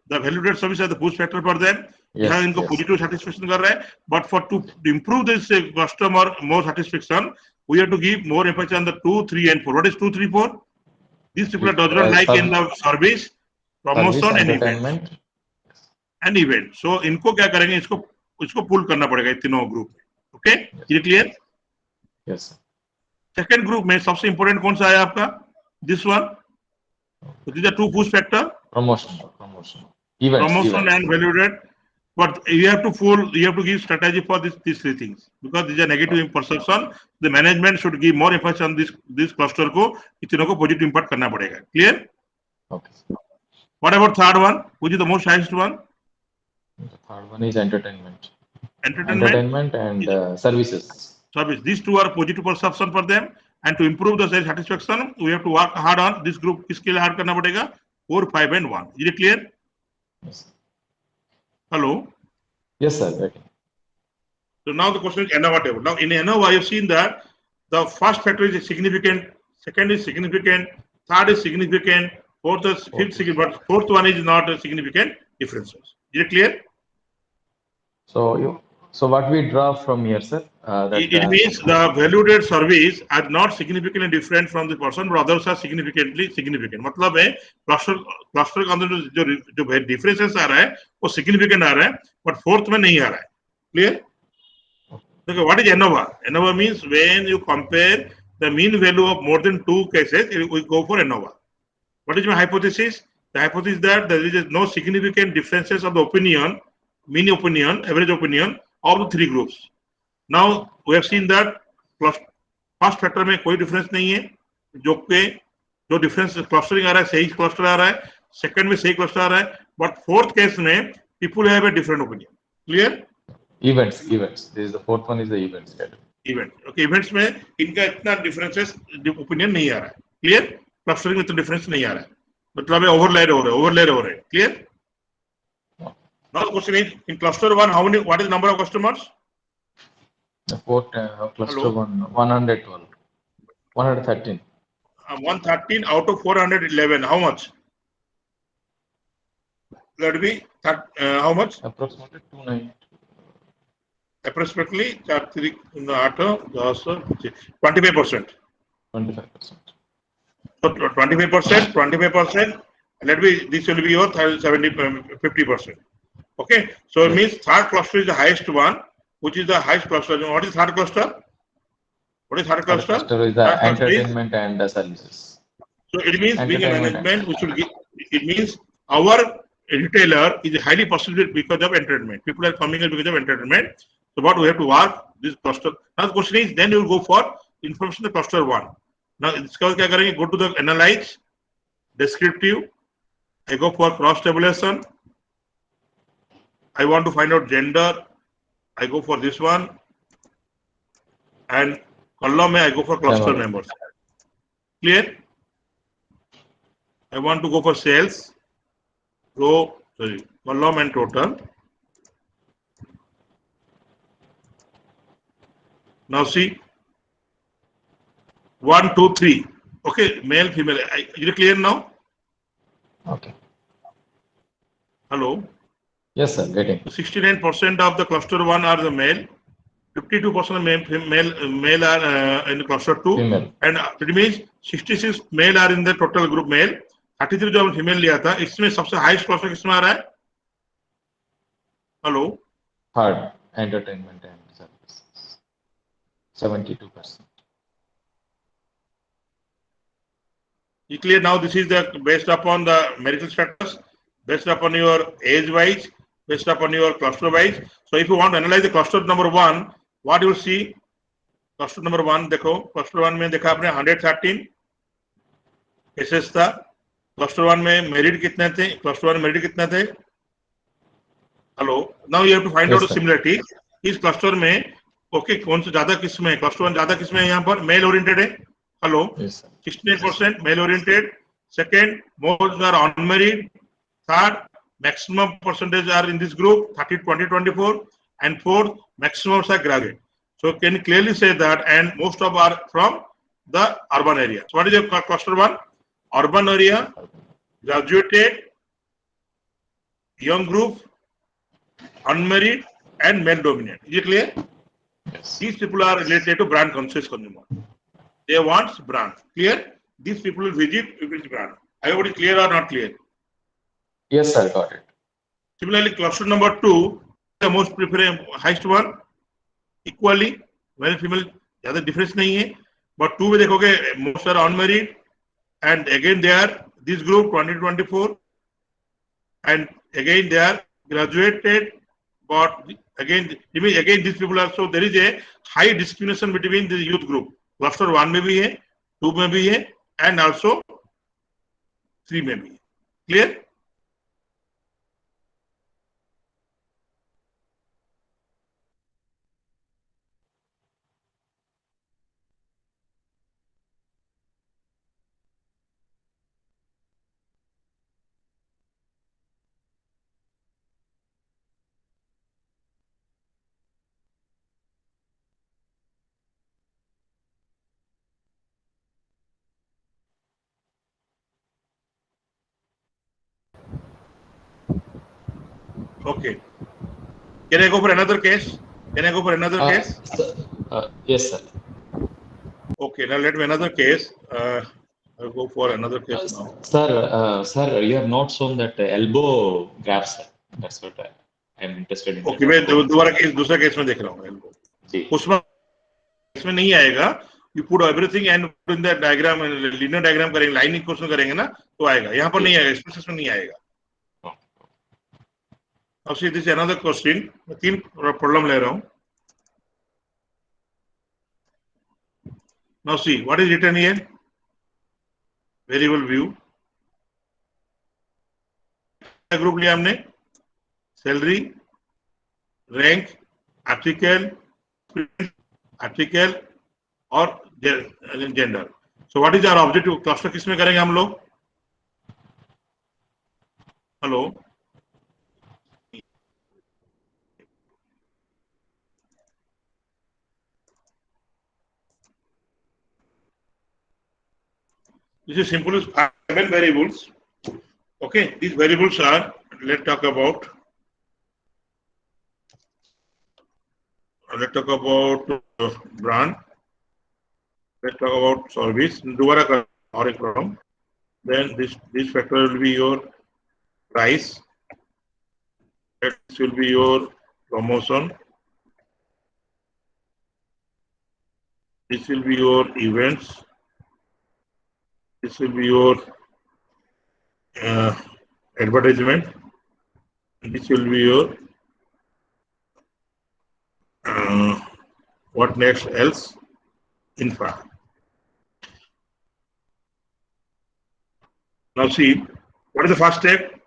Speaker 2: the value-added service are the push factor for them.
Speaker 8: Yes,
Speaker 2: यहाँ इनको
Speaker 8: yes.
Speaker 2: positive satisfaction कर रहा है. But for to improve this customer more satisfaction, we have to give more emphasis on the 2, 3, and 4. What is 2, 3, 4? These people does not like in the service, promotion
Speaker 8: Service,
Speaker 2: and event.
Speaker 8: entertainment.
Speaker 2: And event. So इनको क्या करेंगे? इसको pull करना पड़ेगा इन तीनों group में. Okay? Is it clear?
Speaker 8: Yes.
Speaker 2: Second group में सबसे important कौन सा है आपका? This one. So these are two push factor.
Speaker 8: Promotion. Events.
Speaker 2: Promotion and value-added. But you have to give strategy for these three things because these are negative perception. The management should give more emphasis on this cluster को इन तीनों को positive impact करना पड़ेगा. Clear?
Speaker 8: Okay.
Speaker 2: What about third one? Which is the most highest one?
Speaker 8: The third one is entertainment.
Speaker 2: Entertainment
Speaker 8: And services.
Speaker 2: service. These two are positive perception for them. And to improve the sales satisfaction, we have to work hard on this group. किसके लिए hard करना पड़ेगा? 4, 5, and 1. Is it clear?
Speaker 8: Yes.
Speaker 2: Hello.
Speaker 8: Yes, sir. Okay.
Speaker 2: So now the question is ANOVA table. Now in ANOVA, I have seen that the first factor is significant, second is significant, third is significant, fourth is fifth significant, but fourth one is not a significant differences. Is it clear?
Speaker 8: So what we draw from here, sir?
Speaker 2: It means the valued service are not significantly different from the person, but others are significantly significant. मतलब है cluster के अंदर जो differences आ रहा है वो significant आ रहा है, but fourth में नहीं आ रहा है. Clear? Okay, what is ANOVA? ANOVA means when you compare the mean value of more than two cases, we go for ANOVA. What is my hypothesis? The hypothesis that there is no significant differences of the opinion, mean opinion, average opinion of the three groups. Now we have seen that first factor में कोई difference नहीं है, जो difference clustering आ रहा है सही cluster आ रहा है, second में सही cluster आ रहा है, but fourth case में people have a different opinion. Clear?
Speaker 8: Events. This is the fourth one is the events category.
Speaker 2: Event. Okay, events में इनका इतना differences opinion नहीं आ रहा है. Clear? Clustering में इतना difference नहीं आ रहा है. मतलब है overlay हो रहे हैं. Clear? Now the question is in cluster one, what is the number of customers?
Speaker 8: The fourth cluster
Speaker 2: Hello?
Speaker 8: 112, 113.
Speaker 2: 113 out of 411. How much? That would be how much?
Speaker 8: Approximately 290.
Speaker 2: Approximately 25%.
Speaker 8: 25%.
Speaker 2: So 25%. This will be your 50%. Okay. So it means third cluster is the highest one, which is the highest cluster. What is third cluster? What is third cluster?
Speaker 8: Third cluster is the
Speaker 2: Third cluster is-
Speaker 8: entertainment and the services.
Speaker 2: So it means being a
Speaker 8: Entertainment.
Speaker 2: management, we should give, it means our retailer is highly persuaded because of entertainment. People are coming in because of entertainment. So what we have to work this cluster. Now the question is, then you will go for information the cluster one. Now इसका क्या करेंगे? Go to the analyze, descriptive. I go for cross tabulation. I want to find out gender. I go for this one. And column I go for cluster
Speaker 8: Column.
Speaker 2: members. Clear? I want to go for sales. Column and total. Now see. 1, 2, 3. Okay, male, female. Is it clear now?
Speaker 8: Okay.
Speaker 2: Hello.
Speaker 8: Yes, sir. Getting.
Speaker 2: 69% of the cluster 1 are the male. 52% of male are in cluster 2.
Speaker 8: Female.
Speaker 2: And it means 66 male are in the total group male. 33 जो हमने female लिया था, इसमें सबसे highest cluster किसमें आ रहा है? Hello.
Speaker 8: Third, entertainment and services. 72%.
Speaker 2: You clear now? This is the based upon the marital status, based upon your age wise, based upon your cluster wise. So if you want to analyze the cluster number 1, what you will see? Cluster number 1 देखो, cluster 1 में देखा आपने 113 cases था. Cluster 1 में merit कितने थे? Cluster 1 में merit कितने थे? Hello, now you have to find
Speaker 8: Yes,
Speaker 2: out
Speaker 8: sir.
Speaker 2: Similarity इस क्लस्टर में. ओके, कौन सा ज्यादा किस में है? क्लस्टर 1 ज्यादा किस में है? यहाँ पर मेल ओरिएंटेड है. Hello,
Speaker 8: Yes, sir.
Speaker 2: 68% male oriented. Second, most are unmarried. Third, maximum percentage are in this group 30 20 24, and fourth, maximums are graduate. So can you clearly say that? And most of are from the urban area. So what is your cluster 1? Urban area, graduated, young group, unmarried, and male dominant. Is it clear?
Speaker 5: Yes.
Speaker 2: These people are related to brand conscious consumer. They want brand. Clear? These people will visit which brand. I hope it is clear or not clear.
Speaker 8: Yes, sir. Got it.
Speaker 2: Similarly, cluster number 2, the most preferred highest one, equally male female ज्यादा difference नहीं है. But 2 में देखोगे most are unmarried, and again they are this group 2024, and again they are graduated. But again these people are, so there is a high discrimination between the youth group. Cluster 1 में भी है, 2 में भी है, and also 3 में भी. Clear? Okay. Can I go for another case? Case?
Speaker 5: Yes, sir.
Speaker 2: Okay, now let me another case. I'll go for another case now.
Speaker 5: Sir, you have not shown that elbow graph, sir. That's what I'm interested in.
Speaker 2: Okay, मैं दूसरा case में देख रहा हूँ.
Speaker 5: जी.
Speaker 2: उसमें नहीं आएगा. You put everything and in the diagram, linear diagram करेंगे, line equation करेंगे ना, तो आएगा. यहाँ पर नहीं आएगा, expression में नहीं आएगा. Now see, this is another question. मैं 3 problem ले रहा हूँ. Now see, what is written here? Variable view. Group लिया हमने. Salary, rank, article, और gender. So what is our objective? Cluster किस में करेंगे हम लोग? Hello, this is simple. 7 variables. Okay, these variables are, let's talk about brand. Let's talk about service. Then this factor will be your price. This will be your promotion. This will be your events. This will be your advertisement. This will be your what next else? Infra. Now see, what is the first step?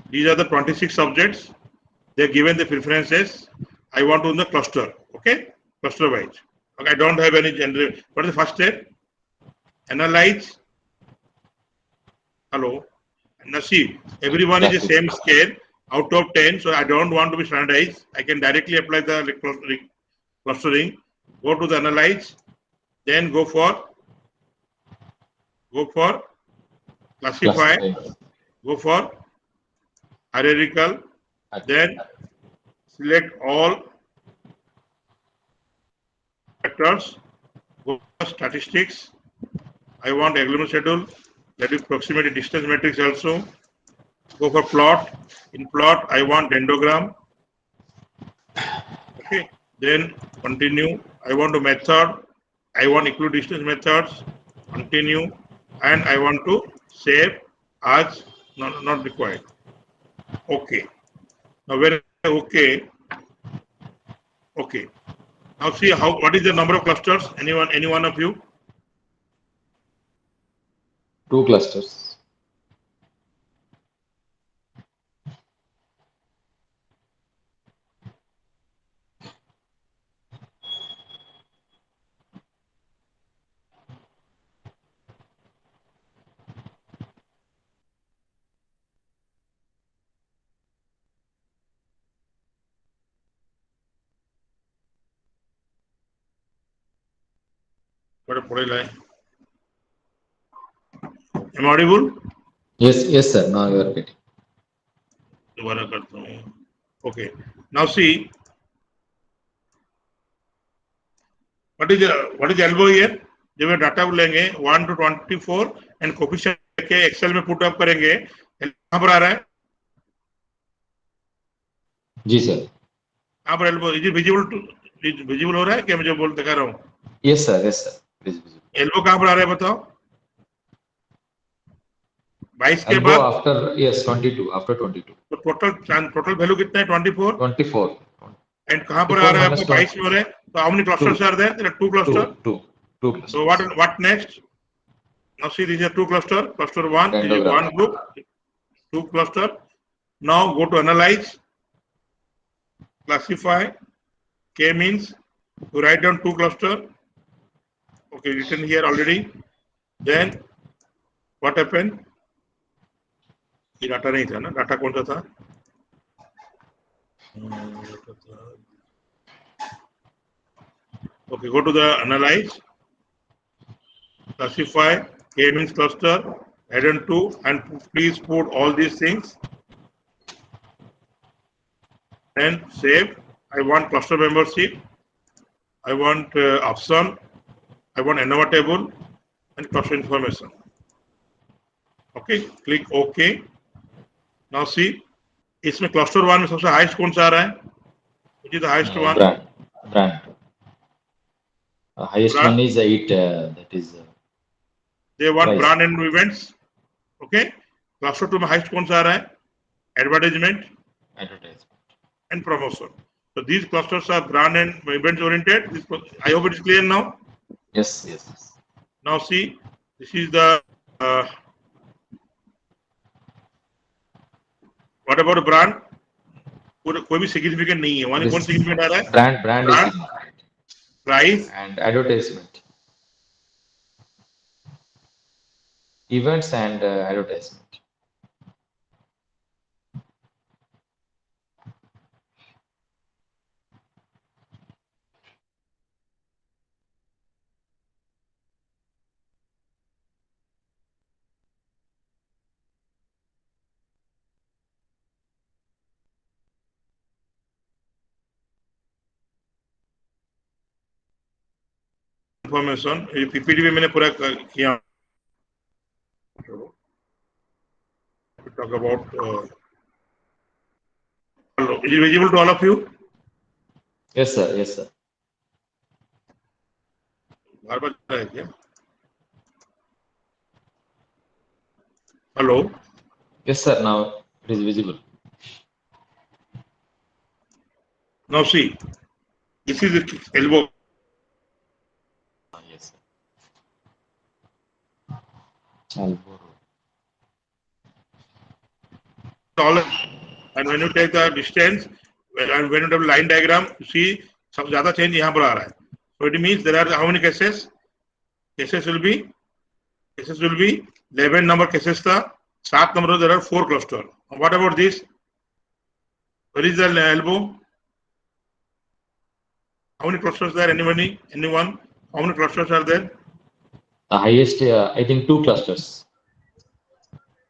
Speaker 2: These are the 26 subjects. They are given the preferences. I want to know the cluster. Okay, cluster wise. Okay, I don't have any gender. What is the first step? Analyze. Hello. Now see, everyone is the same scale out of 10. So I don't want to be standardized. I can directly apply the clustering. Go to the analyze. Then go for classify. Go for hierarchical. Then select all factors. Go for statistics. I want agglomerated schedule. That is proximity distance matrix also. Go for plot. In plot, I want dendrogram. Okay. Then continue. I want to method. I want equidistance methods. Continue. And I want to save as not required. Okay. Now when okay. Now see what is the number of clusters? Any one of you?
Speaker 8: 2 clusters.
Speaker 2: बड़े पढ़े लाए. Am I audible?
Speaker 8: Yes, sir. Now you are getting.
Speaker 2: दोबारा करता हूँ. Okay. Now see, what is elbow here? जब ये data लेंगे 1 to 24 and coefficient के एक्सेल में पुट अप करेंगे, कहाँ पर आ रहा है?
Speaker 8: जी सर.
Speaker 2: कहाँ पर एल्बो? इज विजिबल हो रहा है क्या? मुझे बोल दिखा रहा हूँ.
Speaker 8: Yes, sir. Yes, sir. It is visible.
Speaker 2: Elbow कहाँ पर आ रहा है बताओ? 22 के
Speaker 8: Elbow
Speaker 2: बाद
Speaker 8: after, yes, 22. After 22.
Speaker 2: तो टोटल वैल्यू कितना है? 24.
Speaker 8: 24.
Speaker 2: एंड कहाँ पर आ रहा है?
Speaker 8: 24
Speaker 2: आपको 22 में हो रहा है. तो how many clusters are there? There are 2 cluster.
Speaker 8: 2 clusters.
Speaker 2: So what next? Now see, these are 2 cluster. Cluster 1 is
Speaker 8: Dendrogram.
Speaker 2: one group, 2 cluster. Now go to analyze, classify. K means you write down 2 cluster. Okay, written here already. Then what happened? ये data नहीं था ना? Data कौन सा था? Okay, go to the analyze, classify. K means cluster, add on 2, and please put all these things. Then save. I want cluster membership. I want option. I want ANOVA table and cluster information. Okay, click OK. Now see, इसमें cluster 1 में सबसे highest कौन सा आ रहा है? Which is the highest one?
Speaker 8: Brand. Highest
Speaker 2: Brand.
Speaker 8: one is 8. That is.
Speaker 2: They want
Speaker 8: Price.
Speaker 2: brand and events. Okay. Cluster 2 में highest कौन सा आ रहा है? Advertisement
Speaker 8: Advertisement.
Speaker 2: and promotion. So these clusters are brand and events oriented. I hope it is clear now.
Speaker 8: Yes.
Speaker 2: Now see, this is the what about brand? कोई भी significant नहीं है. वहाँ कौन significant आ रहा है?
Speaker 8: Brand
Speaker 2: Brand.
Speaker 8: is significant.
Speaker 2: Price
Speaker 8: And advertisement. Events and advertisement.
Speaker 2: information. ये PPT में मैंने पूरा किया. We talk about. Is it visible to all of you?
Speaker 8: Yes, sir.
Speaker 2: बार बार है क्या? Hello.
Speaker 8: Yes, sir. Now it is visible.
Speaker 2: Now see, this is the elbow.
Speaker 8: Yes, sir. Elbow.
Speaker 2: And when you take the distance and when you have line diagram, you see सब ज़्यादा change यहाँ पर आ रहा है. So it means there are how many cases? Cases will be 11 number cases था. 7 number there are 4 cluster. What about this? Where is the elbow? How many clusters there? Anybody? Anyone? How many clusters are there?
Speaker 8: The highest, I think 2 clusters.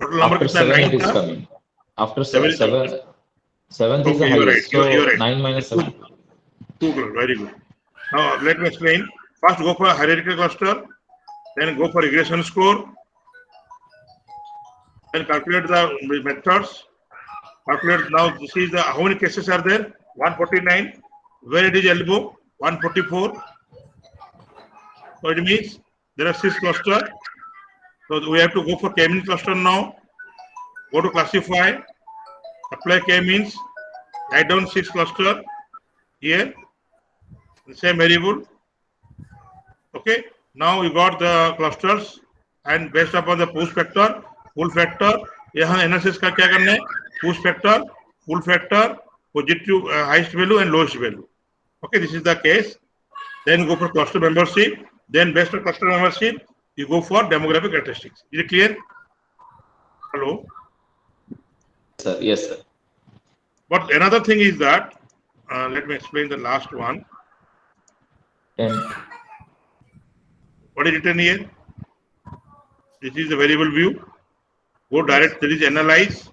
Speaker 2: Total number
Speaker 8: After
Speaker 2: कितना?
Speaker 8: 7 it
Speaker 2: 9
Speaker 8: is
Speaker 2: था?
Speaker 8: coming. After
Speaker 2: Seven
Speaker 8: 7,
Speaker 2: is the-
Speaker 8: 7th is the
Speaker 2: Okay, you're
Speaker 8: highest.
Speaker 2: right. You're
Speaker 8: So
Speaker 2: right.
Speaker 8: 9 minus 7.
Speaker 2: 2 clusters. Very good. Now let me explain. First go for a hierarchical cluster. Then go for regression score. Then calculate the methods. Calculate now. This is the how many cases are there? 149. Where it is elbow? 144. So it means there are 6 clusters. So we have to go for k-means cluster now. Go to classify. Apply k-means. Write down 6 cluster here. The same variable. Okay. Now we got the clusters and based upon the push factor, full factor. यहाँ analysis का क्या करना है? Push factor, full factor, positive highest value and lowest value. Okay, this is the case. Then go for cluster membership. Then based on cluster membership, you go for demographic characteristics. Is it clear? Hello.
Speaker 8: Sir, yes, sir.
Speaker 2: But another thing is that let me explain the last one.
Speaker 8: 10.
Speaker 2: What is written here? This is the variable view. Go direct. There is analyze,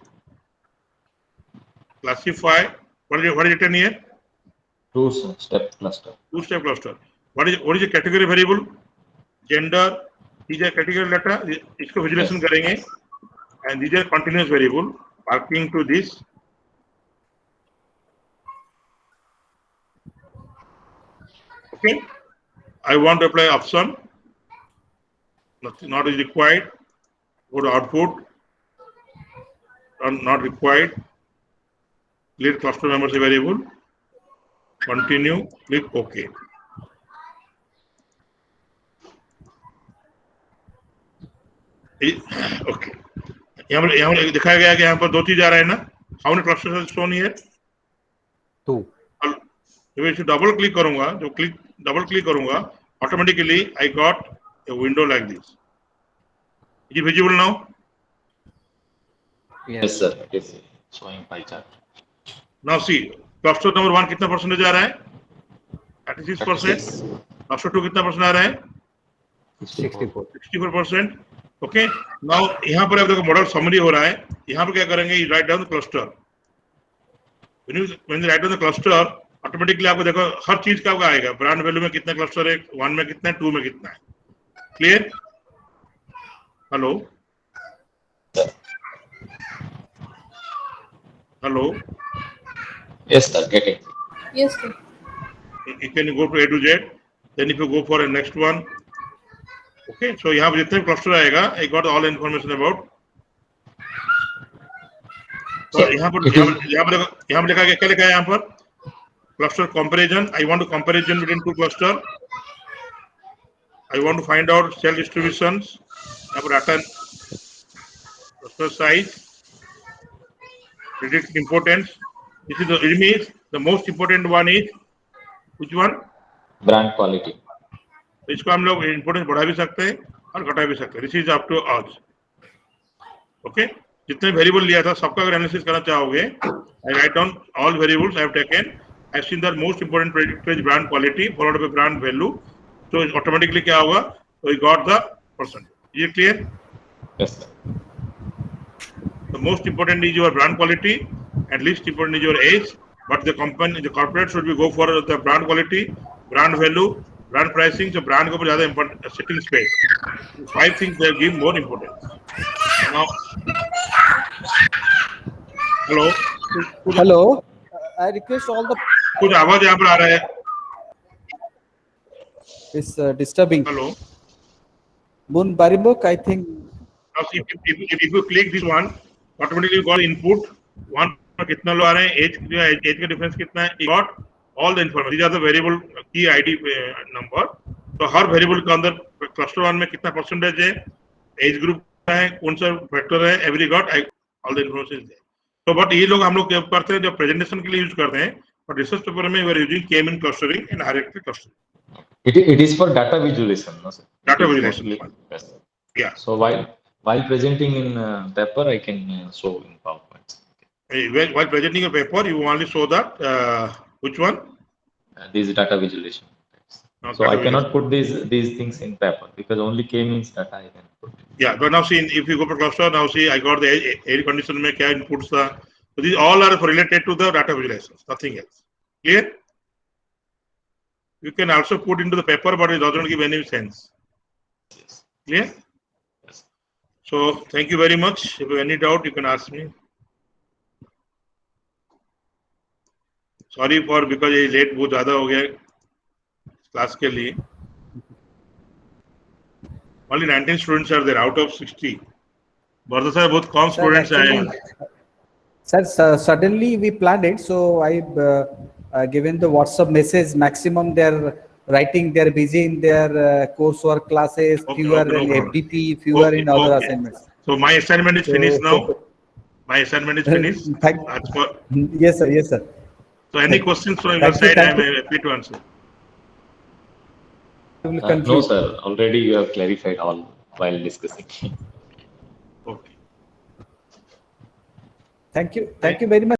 Speaker 2: classify. What is written here?
Speaker 8: Two-step cluster.
Speaker 2: Two-step cluster. What is the category variable? Gender. These are category data. इसको visualization करेंगे. And these are continuous variable. Parking to this. Okay. I want to apply option. Nothing not is required. Go to output. Not required. Delete cluster members variable. Continue. Click OK. Okay. यहाँ पर दिखाया गया कि यहाँ पर दो चीज आ रहा है ना. How many clusters are shown here?
Speaker 4: 2.
Speaker 2: जब इसे डबल क्लिक करूंगा, डबल क्लिक करूंगा, automatically I got a window like this. Is it visible now?
Speaker 8: Yes, sir. It is showing pie chart.
Speaker 2: Now see, cluster number 1 कितना percentage आ रहा है? 36%. Cluster 2 कितना percent आ रहा है?
Speaker 4: 64.
Speaker 2: 64%. Okay. Now यहाँ पर आप देखो मॉडल समरी हो रहा है. यहाँ पर क्या करेंगे? You write down the cluster. When you write down the cluster, automatically आपको देखो हर चीज का आपका आएगा. ब्रांड वैल्यू में कितना क्लस्टर है, 1 में कितना है, 2 में कितना है. Clear? Hello hello.
Speaker 8: Yes, sir. Getting.
Speaker 7: Yes, sir.
Speaker 2: You can go to A to Z. Then if you go for a next one. Okay. So यहाँ पर जितने क्लस्टर आएगा, I got all information about. तो यहाँ पर लिखा है क्या लिखा है यहाँ पर? Cluster comparison. I want to comparison between two cluster. I want to find out cell distributions. Data, cluster size, predict importance. This is it means the most important one is which one?
Speaker 8: Brand quality.
Speaker 2: इसको हम लोग importance बढ़ा भी सकते हैं और घटा भी सकते हैं. This is up to us. Okay. जितने variable लिया था सबका अगर analysis करना चाहोगे, I write down all variables I have taken. I've seen the most important predictor is brand quality followed by brand value. So automatically क्या होगा? So we got the percent. Is it clear?
Speaker 8: Yes, sir.
Speaker 2: The most important is your brand quality and least important is your age. But the company, the corporate should be go for the brand quality, brand value, brand pricing. So brand को ज़्यादा important setting space. 5 things they give more importance. Now, hello.
Speaker 4: Hello. I request all the
Speaker 2: कुछ आवाज यहाँ पर आ रहा है.
Speaker 4: is disturbing.
Speaker 2: Hello.
Speaker 4: Moon Barimok, I think.
Speaker 2: Now see, if you click this one, automatically you got input. One कितना लोग आ रहे हैं, age का difference कितना है, you got all the information. These are the variable key ID number. तो हर variable के अंदर cluster 1 में कितना percentage है, age group है, कौन सा factor है, every got all the information is there. तो but ये लोग हम लोग क्या करते हैं, जब presentation के लिए use करते हैं, but research paper में we are using K-mean clustering and hierarchical clustering.
Speaker 8: It is for data visualization, no, sir?
Speaker 2: Data visualization.
Speaker 8: Yes, sir.
Speaker 2: Yeah.
Speaker 8: So while presenting in paper, I can show in PowerPoint.
Speaker 2: While presenting your paper, you only show that which one?
Speaker 8: This is data visualization. So I cannot put these things in paper because only K means data I can put.
Speaker 2: Yeah, but now see, if you go to cluster, now see, I got the air condition में क्या inputs था. So these all are related to the data visualizations, nothing else. Clear? You can also put into the paper, but it doesn't give any sense.
Speaker 8: Yes.
Speaker 2: Clear?
Speaker 8: Yes.
Speaker 2: So thank you very much. If you have any doubt, you can ask me. Sorry for because ये late बहुत ज़्यादा हो गया class के लिए. Only 19 students are there out of 60. Bharda sir, बहुत कम students आए हैं.
Speaker 4: Sir, suddenly we planned it, so I given the WhatsApp message. Maximum they're writing, they're busy in their coursework classes,
Speaker 2: Okay,
Speaker 4: fewer
Speaker 2: okay, no
Speaker 4: in
Speaker 2: problem.
Speaker 4: FDP, fewer
Speaker 2: Okay,
Speaker 4: in other
Speaker 2: okay.
Speaker 4: assignments.
Speaker 2: So my assignment is finished now.
Speaker 4: So-
Speaker 2: My assignment is finished.
Speaker 4: Thank-
Speaker 2: As for,
Speaker 4: Yes, sir. Yes, sir.
Speaker 2: so any questions from your
Speaker 4: Thank you,
Speaker 2: side, I
Speaker 4: thank
Speaker 2: am happy to answer.
Speaker 4: We will
Speaker 8: No,
Speaker 4: conclude.
Speaker 8: sir. Already you have clarified all while discussing.
Speaker 2: Okay.
Speaker 4: Thank you. Thank you very much.